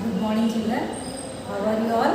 Good morning, children. How are you all?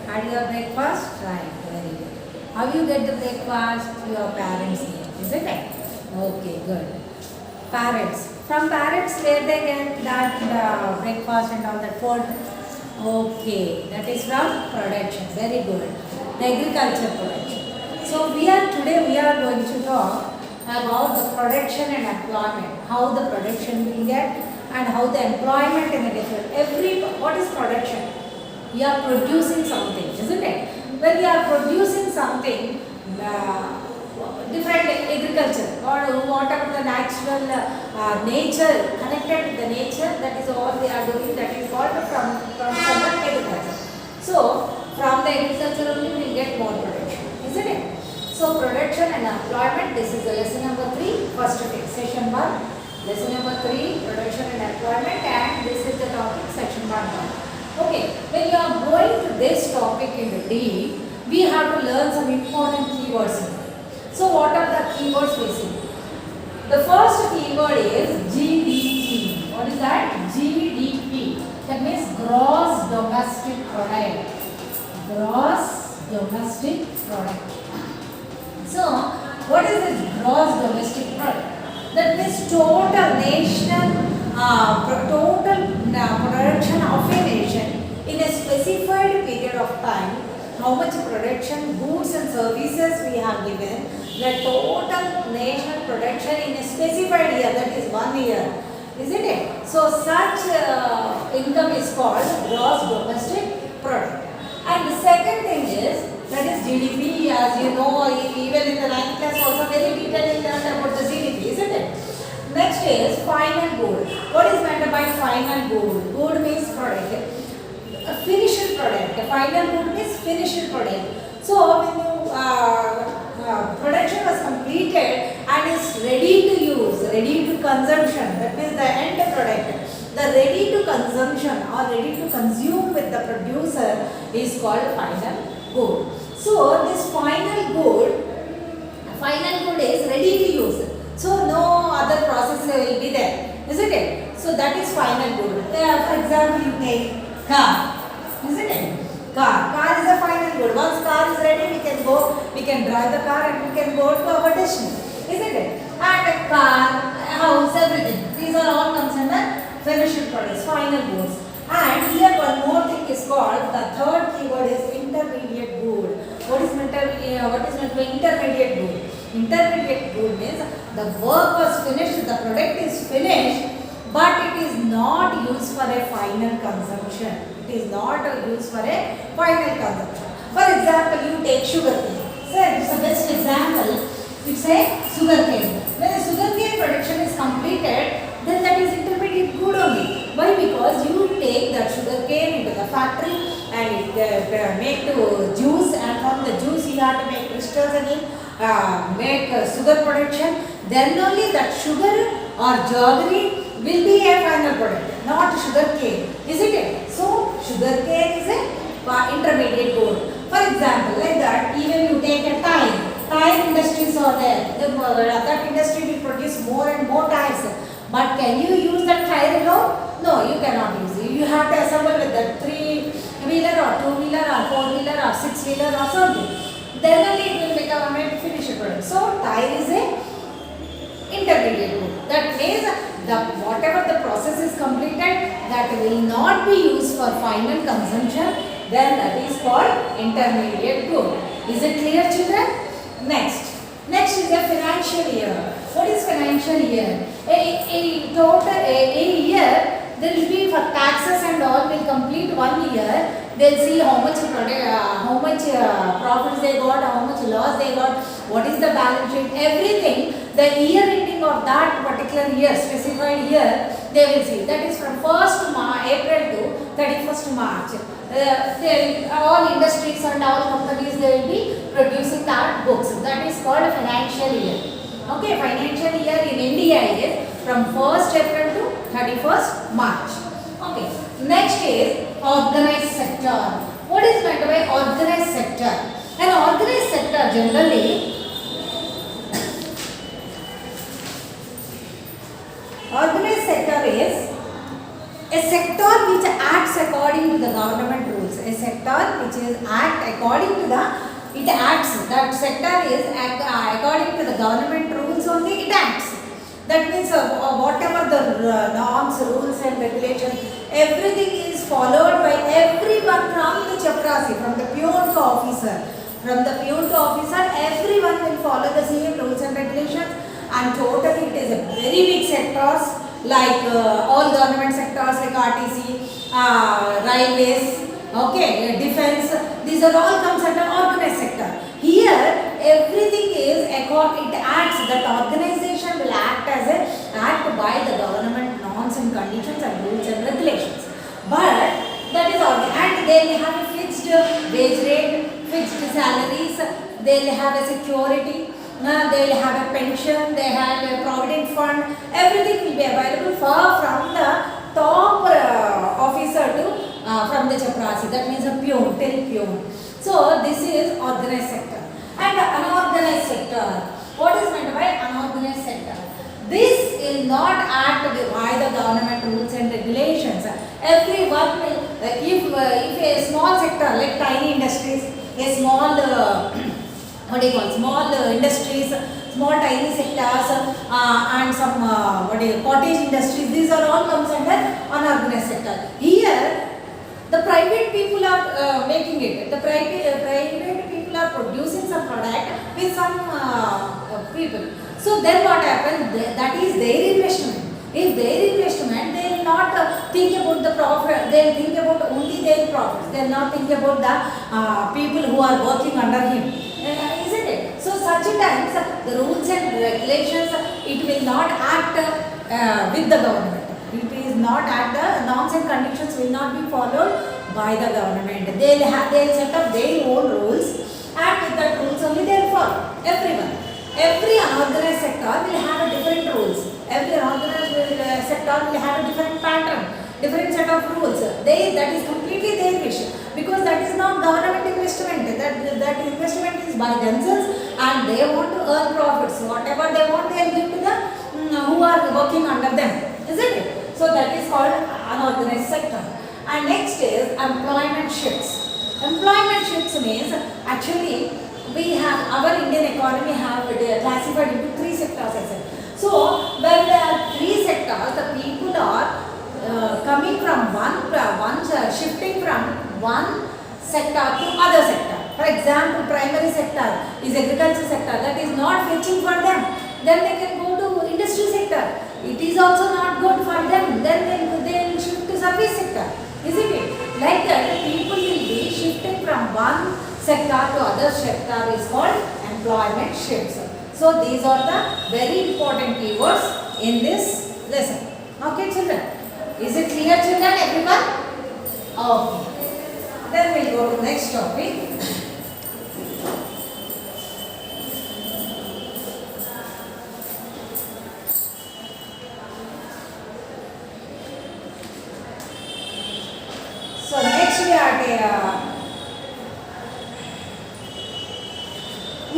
Had your breakfast? Right, very good. How you get the breakfast? Your parents give, isn't it? Okay, good. Parents. From parents, where they get that breakfast and all that food? Okay, that is from production. Very good. The agriculture production. So today we are going to talk about the production and employment. How the production will get and how the employment in the different what is production? We are producing something, isn't it? When we are producing something, different agriculture or whatever the natural nature connected with the nature, that is all they are doing. That is called from agriculture. So from the agriculture only we will get more production, isn't it? So production and employment. This is the lesson number 3. First session 1. Lesson number 3, production and employment, and this is the topic section 1. Okay, when you are going to this topic in the deep, we have to learn some important keywords. So what are the keywords we see? The first keyword is GDP. What is that? GDP. That means gross domestic product. Gross domestic product. So what is this gross domestic product? That means total national production of a nation in a specified period of time. How much production, goods and services we have given. The total national production in a specified year, that is 1 year, isn't it? So such income is called gross domestic product. And the second thing is, that is GDP. As you know, even in the 9th class also very detailed learned about the GDP, isn't it? Next is final good. What is meant by final good? Good means product. A finished product. A final good means finished product. So when you production was completed and is ready to use, ready to consumption, that means the end product. The ready to consumption or ready to consume with the producer is called final good. So this final good is ready to use. So no other process will be there, isn't it? So that is final good. For example, you take car, isn't it? Car is a final good. Once car is ready, we can drive the car and we can go to our destination, isn't it? And a car, house, everything. These are all comes under finished products, final goods. And here one more thing is called, the third keyword is intermediate good. What is meant by intermediate good? Intermediate good means the work was finished, the product is finished, but it is not used for a final consumption. It is not used for a final consumption. For example, you take sugar cane. So it's the best example. It's a sugar cane. When a sugar cane production is completed, then that is intermediate good only. Why? Because you take that sugar cane into the factory and it make the juice, and from the juice you have to make crystals and make sugar production. Then only that sugar or jaggery will be a final product, not sugar cane, isn't it? So sugar cane is a intermediate good. For example, like that, even you take a tire industries are there. That industry will produce more and more tires. But can you use that tire alone? No, you cannot use it. You have to assemble with the 3-wheeler or 2-wheeler or 4-wheeler or 6-wheeler or something. Then only it will become a finished product. So tire is a intermediate good. That means whatever the process is completed, that will not be used for final consumption, then that is called intermediate good. Is it clear, children? Next is a financial year. What is financial year? A year, there will be for taxes and all will complete 1 year. They'll see how much profits they got, how much loss they got, what is the balance sheet, everything. The year ending of that particular year, specified year, they will see. That is from 1st April to 31st March. All industries and all companies, they will be producing that books. That is called a financial year. Okay, financial year in India is from 1st April to 31st March. Okay, next is organized sector. What is meant by organized sector? An organized sector generally, organized sector is a sector which acts according to the government rules. A sector which is act according to the, it acts, that sector is according to the government rules only, it acts. That means whatever the norms, rules and regulations, everything is followed by everyone from the chaprasi, from the peon to officer. From the peon to officer, everyone will follow the same rules and regulations, and totally it is a very big sectors like all government sectors like RTC, railways, okay, defense, these are all comes under organized sector. Here everything is it acts, that organization will act as act by the government norms and conditions and rules and regulations. But that is all, and they will have a fixed wage rate, fixed salaries, they will have a security, they will have a pension, they have a provident fund, everything will be available from the top officer to from the chaprasi, that means a peon till peon. So this is organized sector. And unorganized sector. What is meant by unorganized sector? This will not act by the government rules and regulations. Everyone will, if a small sector like tiny industries, a small what do you call, small industries, small tiny sectors, and some cottage industries, these are all comes under unorganized sector. Here the private people are making it. The private people are producing some product with some people. So then what happens? That is their investment. If their investment, they will not think about the profit. They will think about only their profits. They will not think about the people who are working under him. Isn't it? So such times the rules and regulations, it will not act with the government. It is not at the norms and conditions will not be followed by the government. They will set up their own rules, and with that rules only they will follow. Everyone. Every unorganized sector will have a different rules. Every unorganized sector will have a different pattern, different set of rules. That is completely their wish, because that is not government investment. That investment is by themselves, and they want to earn profits. Whatever they want, they will give to the who are working under them. Isn't it? So that is called unorganized sector. And next is employment shifts. Employment shifts means actually we have our Indian economy have classified into three sectors. So when there are three sectors, the people are coming from shifting from one sector to other sector. For example, primary sector is agriculture sector, that is not fetching for them. Then they can go to industry sector. It is also not good for them. Then they will shift to service sector. Isn't it? Like that, people will be shifting from one sector to other sector is called employment shifts. So these are the very important keywords in this lesson. Okay, children? Is it clear, children? Everyone? Okay. Then we'll go to next topic. So next we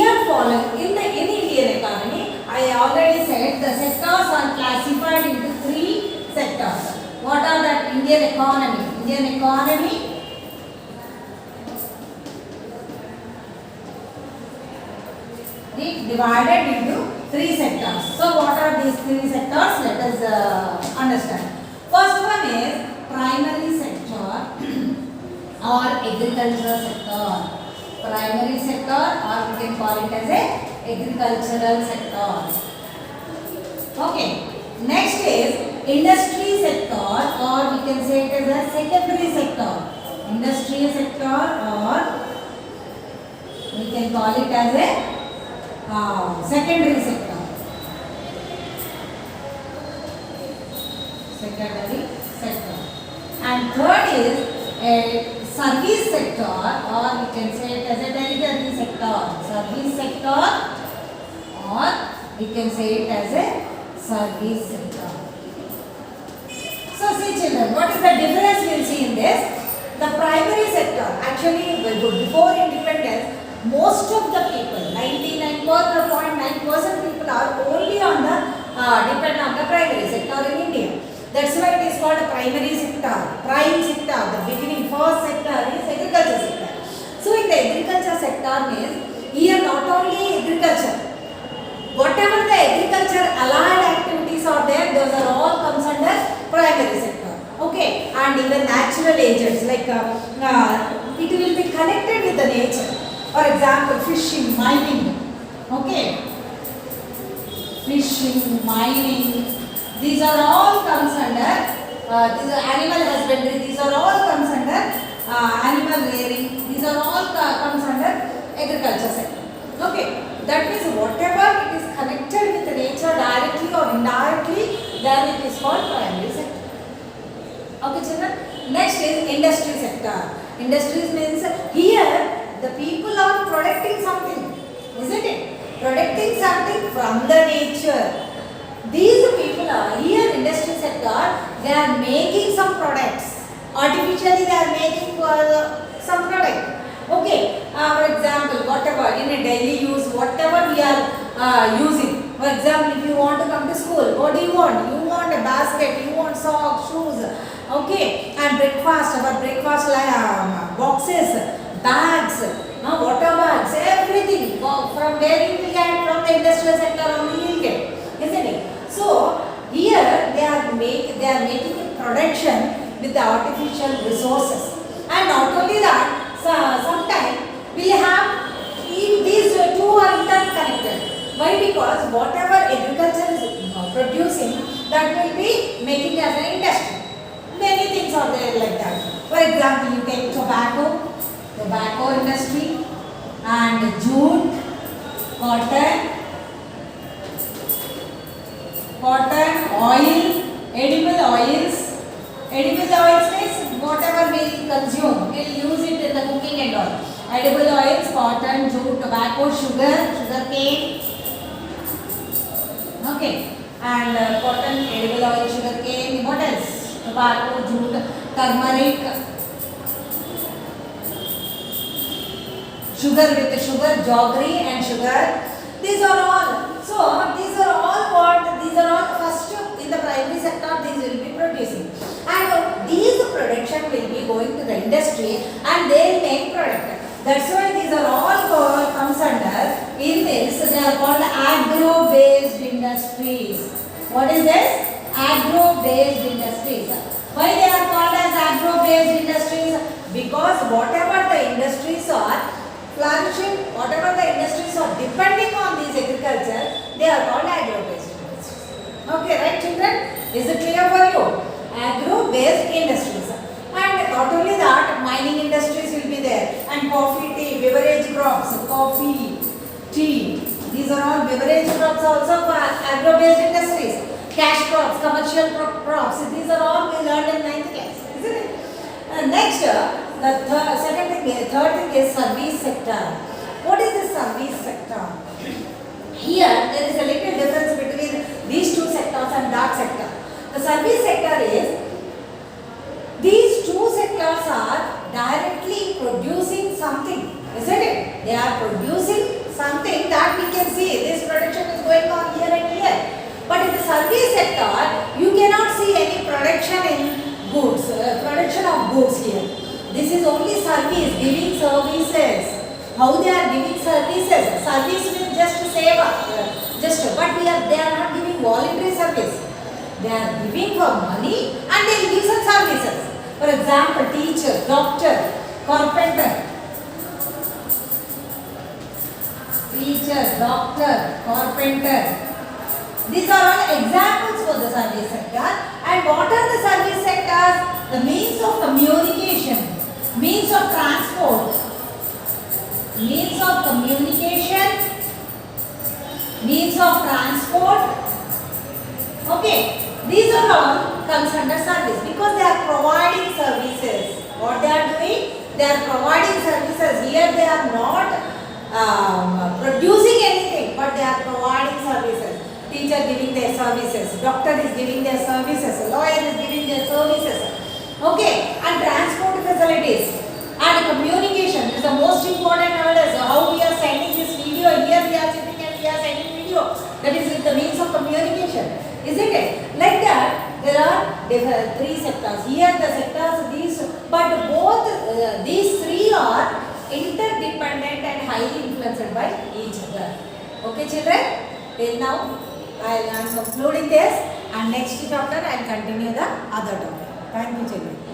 are following in Indian economy. I already said the sectors are classified into three sectors. What are that? Indian economy. Indian economy is divided into three sectors. So what are these three sectors? Let us understand. First one is primary sector or agricultural sector. Primary sector, or we can call it as a agricultural sector. Okay. Next is industry sector, or we can say it as a secondary sector. Industry sector, or we can call it as a secondary sector. Secondary sector. And third is a service sector, or we can say it as a tertiary sector. Service sector, or we can say it as a service sector. So see children, what is the difference we will see in this? The primary sector, actually before independence, most of the people, 99.9% people are only on the depend on the primary sector in India. That's why it is called a primary primary sector, prime sector, the beginning first sector is agriculture sector. So in the agriculture sector means here not only agriculture, whatever the agriculture allied activities are there, those are all comes under primary sector. Okay, and even natural agents like it will be connected with the nature. For example, fishing, mining. Okay, fishing, mining. These are all comes under. These are animal husbandry. These are all comes under animal rearing. These are all comes under agriculture sector. Okay, that means whatever it is connected with the nature directly or indirectly, then it is called primary sector. Okay, children. Next is industry sector. Industries means here the people are producing something, isn't it? Producing something from the nature. These people are here industry sector. They are making some products. Artificially, they are making some product. Okay, for example, whatever in a daily use, whatever we are using. For example, if you want to come to school, what do you want? You want a basket, you want socks, shoes. Okay, and breakfast, our breakfast boxes, bags, water bags, everything. From where you will get? From the industrial sector only you will get, isn't it? So here they are making a production with the artificial resources, and not only that. Sometimes we have these two are interconnected. Why? Because whatever agriculture is producing, that will be making as an industry. Many things are there like that. For example, you take tobacco industry, and jute, cotton, oil, edible oils. Edible oils means whatever we consume, we will use it in the cooking and all. Edible oils, cotton, jute, tobacco, sugar cane. Okay, and cotton, edible oil, sugar cane. What else? Tobacco, jute, turmeric, sugar with sugar, jaggery and sugar. These are all. So these are all what? These are all first in the primary sector. These will be producing. And these production will be going to the industry and they will make product. That's why these are all comes under in this. They are called agro-based industries. What is this? Agro-based industries. Why they are called as agro-based industries? Because whatever the industries are flourishing, whatever the industries are depending on these agriculture, they are called agro-based industries. Okay, right, children? Is it clear for you? Agro-based industries, and not only that, mining industries will be there, and coffee, tea, beverage crops, coffee, tea. These are all beverage crops also for agro-based industries. Cash crops, commercial crops. These are all we learned in 9th class, isn't it? Next, the third thing is service sector. What is the service sector? Here there is a little difference between these two sectors and that sector. The service sector is, these two sectors are directly producing something, isn't it? They are producing something that we can see. This production is going on here and here. But in the service sector, you cannot see any production in goods, production of goods here. This is only service, giving services. How they are giving services? Service means just save, but they are not giving voluntary service. They are giving for money and they will give some services. For example, teacher, doctor, carpenter. Teacher, doctor, carpenter. These are all examples for the service sector. And what are the service sectors? The means of communication, means of transport, means of communication, means of transport. Okay. These are all comes under service because they are providing services. What they are doing? They are providing services. Here they are not producing anything, but they are providing services. Teacher giving their services, doctor is giving their services, lawyer is giving their services. Okay, and transport facilities and communication is the most important nowadays. How we are sending this video, here we are sitting and we are sending video. That is the means of communication. Isn't it? Like that, there are three sectors. Here the sectors these, but both these three are interdependent and highly influenced by each other. Okay, children. Till now, I am concluding this, and next chapter I will continue the other topic. Thank you, children.